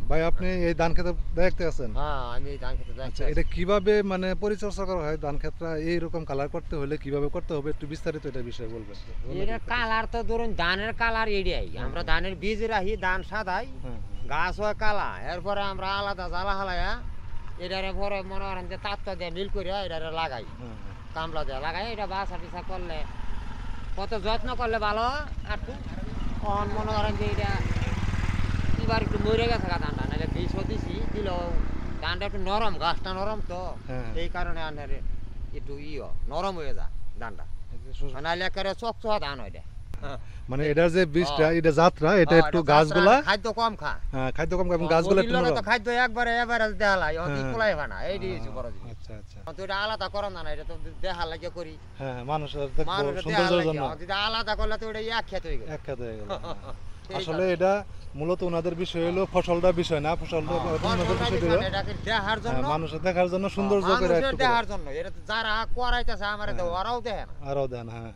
ভাই আপনি এই ধান ক্ষেত দেখতে আছেন? হ্যাঁ, আমি এই ধান খেতে আচ্ছা, যাচ্ছি। এটা কিভাবে মানে পরিচর্যা করা হয় ধান ক্ষেতটা এইরকম কালার করতে হলে কিভাবে করতে হবে একটু বিস্তারিত এটা বিষয়ে বলবেন। এটা কালার তো ধরুন ধানের কালার এটাই, আমরা ধানের বীজ রাখি, ধান সাদাই, হ্যাঁ গাছ হয় কালা, এরপরে আমরা আলাদা জ্বালা হালাইয়া এটারে পরে মনে করেন যে তাত্তা দিয়ে মিল করে এটারে লাগাই, হ্যাঁ কামলা দিয়ে লাগাই। এটা বাসা পিসা করলে কত যত্ন করলে ভালো একটু অন মনে করেন যে এটা এবার একটু মরে গেছে ধানটা, নাহলে বিষও দিছি দিলেও ধানটা একটু নরম, গাছটা নরম তো হ্যাঁ। এই কারণে আনের একটু নরম হয়ে যায় ধানটা, নাহলে একেবারে চকচকা ধান হয় এটা। মানে এটার যে বীজটা এটা যাত্রা এটা হ্যাঁ, একটু এটা গাছগুলা খাদ্য কম খা, খাদ্য কম এবং গাছগুলা একটু ওগুলোর তো নরম। খাদ্য একবারে এভারেজ দেখালাই অতি হ্যাঁ। কুলাই হয় না, এইটাই হচ্ছে বড় জিনিস। আচ্ছা আচ্ছা। তো এটা আলাদা করা না, এটা তো দেখা লাগে করি, হ্যাঁ মানুষের দেখবো মানুষের দেখা সৌন্দর্যের লাগে। জন্য যদি আলাদা করলে তো এটা এক খেতে হয়ে গেল। এক খাতে হয়ে গেল। এই আসলে কারণে। এটা মূলত ওনাদের বিষয় হলো ফসলটা বিষয় না, ফসলটা ওনাদের বিষয় দিল এটাকে দেখার জন্য, মানুষের দেখার জন্য সৌন্দর্য করে মানুষের একটু দেখার জন্য, এটা তো যারা করাইতেছে আমার তো ওরাও দেখে না। আরো দেন। হ্যাঁ